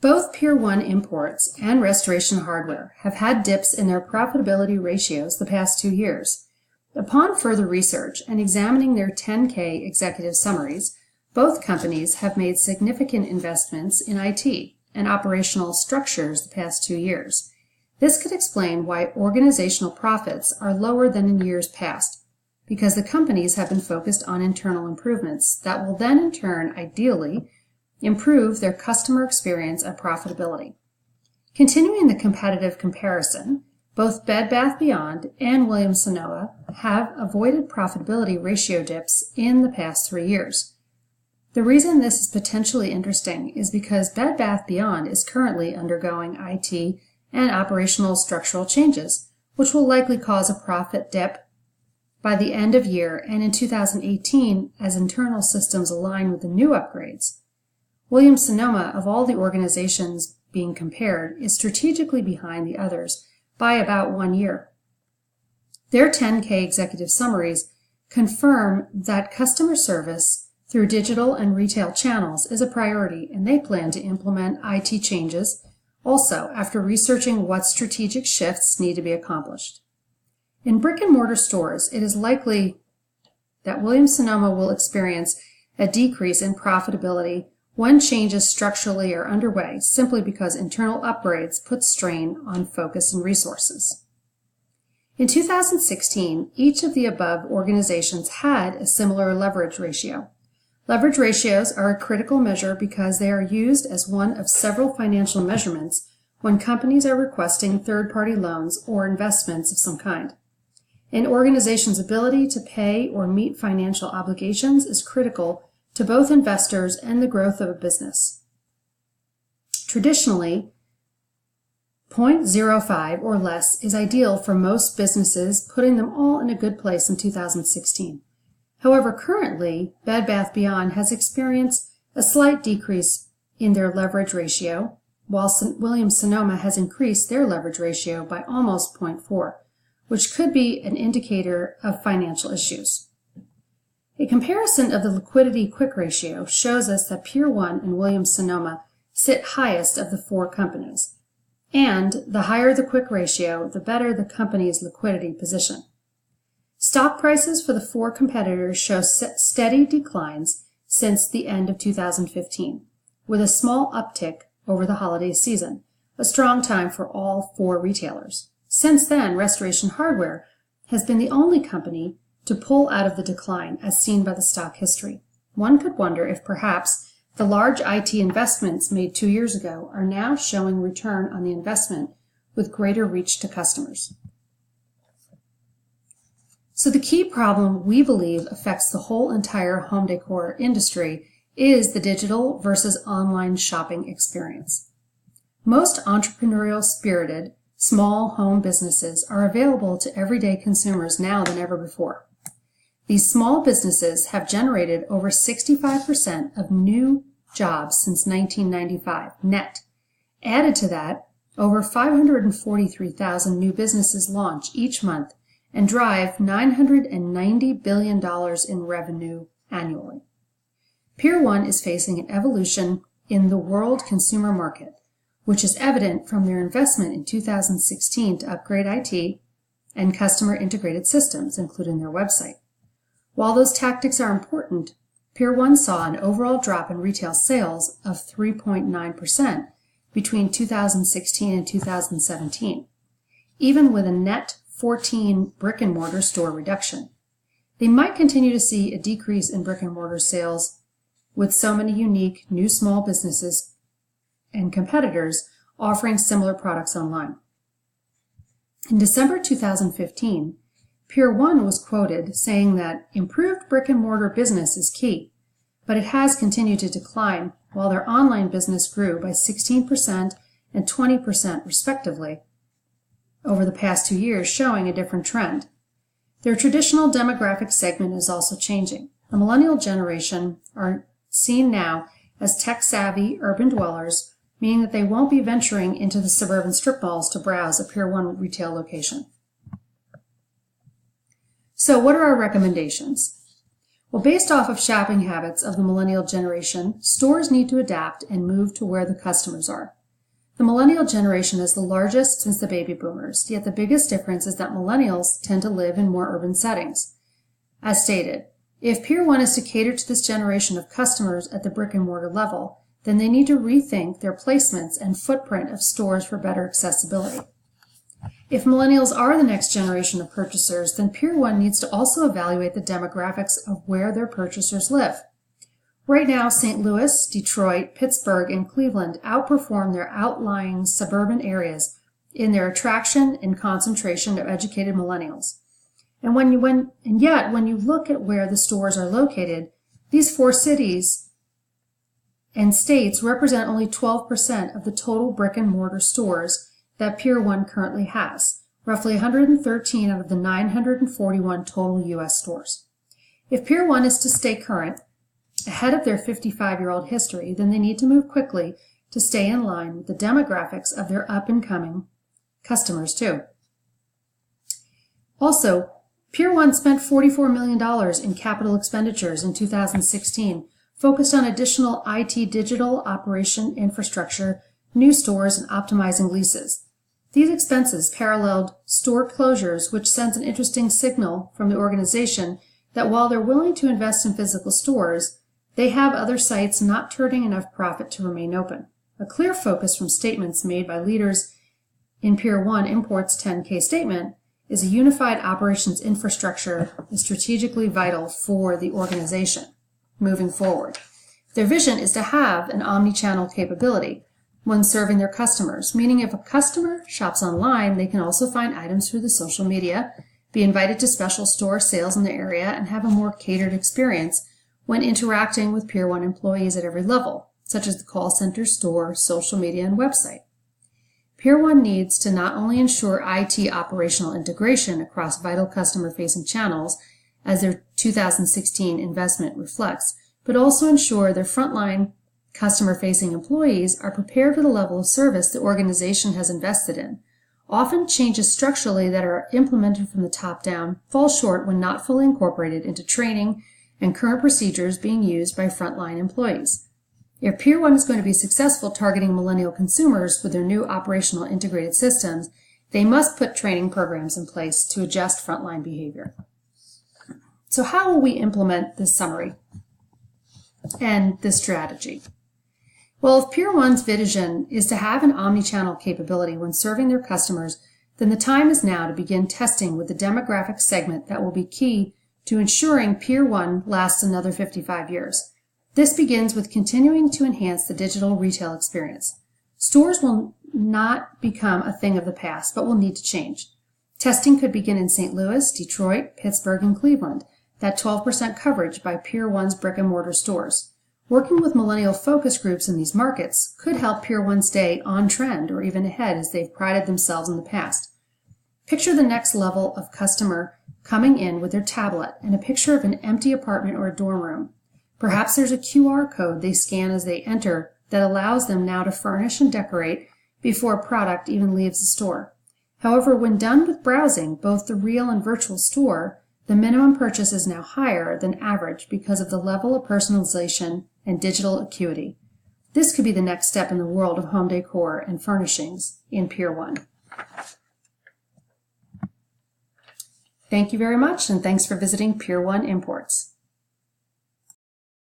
Both Pier 1 Imports and Restoration Hardware have had dips in their profitability ratios the past 2 years. Upon further research and examining their 10K executive summaries, both companies have made significant investments in IT and operational structures the past 2 years. This could explain why organizational profits are lower than in years past, because the companies have been focused on internal improvements that will then in turn, ideally, improve their customer experience and profitability. Continuing the competitive comparison, both Bed Bath & Beyond and Williams-Sonoma have avoided profitability ratio dips in the past 3 years. The reason this is potentially interesting is because Bed Bath & Beyond is currently undergoing IT and operational structural changes, which will likely cause a profit dip by the end of year and in 2018 as internal systems align with the new upgrades. Williams-Sonoma, of all the organizations being compared, is strategically behind the others by about 1 year. Their 10K executive summaries confirm that customer service through digital and retail channels is a priority, and they plan to implement IT changes also after researching what strategic shifts need to be accomplished. In brick-and-mortar stores, it is likely that Williams-Sonoma will experience a decrease in profitability when changes structurally are underway, simply because internal upgrades put strain on focus and resources. In 2016, each of the above organizations had a similar leverage ratio. Leverage ratios are a critical measure because they are used as one of several financial measurements when companies are requesting third-party loans or investments of some kind. An organization's ability to pay or meet financial obligations is critical to both investors and the growth of a business. Traditionally, 0.05 or less is ideal for most businesses, putting them all in a good place in 2016. However, currently, Bed Bath & Beyond has experienced a slight decrease in their leverage ratio, while Williams-Sonoma has increased their leverage ratio by almost 0.4, which could be an indicator of financial issues. A comparison of the liquidity quick ratio shows us that Pier 1 and Williams-Sonoma sit highest of the 4 companies, and the higher the quick ratio, the better the company's liquidity position. Stock prices for the 4 competitors show steady declines since the end of 2015, with a small uptick over the holiday season, a strong time for all 4 retailers. Since then, Restoration Hardware has been the only company to pull out of the decline as seen by the stock history. One could wonder if perhaps the large IT investments made 2 years ago are now showing return on the investment with greater reach to customers. So the key problem we believe affects the whole entire home decor industry is the digital versus online shopping experience. Most entrepreneurial spirited small home businesses are available to everyday consumers now than ever before. These small businesses have generated over 65% of new jobs since 1995, net. Added to that, over 543,000 new businesses launch each month and drive $990 billion in revenue annually. Pier 1 is facing an evolution in the world consumer market, which is evident from their investment in 2016 to upgrade IT and customer integrated systems, including their website. While those tactics are important, Pier 1 saw an overall drop in retail sales of 3.9% between 2016 and 2017, even with a net 14 brick-and-mortar store reduction. They might continue to see a decrease in brick-and-mortar sales with so many unique new small businesses and competitors offering similar products online. In December 2015, Pier 1 was quoted saying that improved brick-and-mortar business is key, but it has continued to decline while their online business grew by 16% and 20% respectively over the past 2 years, showing a different trend. Their traditional demographic segment is also changing. The millennial generation are seen now as tech-savvy urban dwellers, meaning that they won't be venturing into the suburban strip malls to browse a Pier 1 retail location. So what are our recommendations? Well, based off of shopping habits of the millennial generation, stores need to adapt and move to where the customers are. The millennial generation is the largest since the baby boomers, yet the biggest difference is that millennials tend to live in more urban settings. As stated, if Pier 1 is to cater to this generation of customers at the brick and mortar level, then they need to rethink their placements and footprint of stores for better accessibility. If millennials are the next generation of purchasers, then Pier 1 needs to also evaluate the demographics of where their purchasers live. Right now, St. Louis, Detroit, Pittsburgh, and Cleveland outperform their outlying suburban areas in their attraction and concentration of educated millennials. And yet, when you look at where the stores are located, these four cities and states represent only 12% of the total brick and mortar stores that Pier 1 currently has, roughly 113 out of the 941 total U.S. stores. If Pier 1 is to stay current, ahead of their 55-year-old history, then they need to move quickly to stay in line with the demographics of their up-and-coming customers too. Also, Pier 1 spent $44 million in capital expenditures in 2016, focused on additional IT digital operation infrastructure, new stores, and optimizing leases. These expenses paralleled store closures, which sends an interesting signal from the organization that while they're willing to invest in physical stores, they have other sites not turning enough profit to remain open. A clear focus from statements made by leaders in Pier 1 Imports' 10K statement is a unified operations infrastructure is strategically vital for the organization moving forward. Their vision is to have an omni-channel capability when serving their customers, meaning if a customer shops online, they can also find items through the social media, be invited to special store sales in the area, and have a more catered experience when interacting with Pier 1 employees at every level, such as the call center, store, social media, and website. Pier 1 needs to not only ensure IT operational integration across vital customer-facing channels, as their 2016 investment reflects, but also ensure their frontline customer-facing employees are prepared for the level of service the organization has invested in. Often, changes structurally that are implemented from the top down fall short when not fully incorporated into training and current procedures being used by frontline employees. If Pier 1 is going to be successful targeting millennial consumers with their new operational integrated systems, they must put training programs in place to adjust frontline behavior. So how will we implement this summary and this strategy? Well, if Pier 1's vision is to have an omni-channel capability when serving their customers, then the time is now to begin testing with the demographic segment that will be key to ensuring Pier 1 lasts another 55 years. This begins with continuing to enhance the digital retail experience. Stores will not become a thing of the past, but will need to change. Testing could begin in St. Louis, Detroit, Pittsburgh, and Cleveland, that 12% coverage by Pier 1's brick-and-mortar stores. Working with millennial focus groups in these markets could help Pier 1 stay on trend or even ahead as they've prided themselves in the past. Picture the next level of customer coming in with their tablet and a picture of an empty apartment or a dorm room. Perhaps there's a QR code they scan as they enter that allows them now to furnish and decorate before a product even leaves the store. However, when done with browsing both the real and virtual store, the minimum purchase is now higher than average because of the level of personalization and digital acuity. This could be the next step in the world of home decor and furnishings in Pier 1. Thank you very much, and thanks for visiting Pier 1 Imports.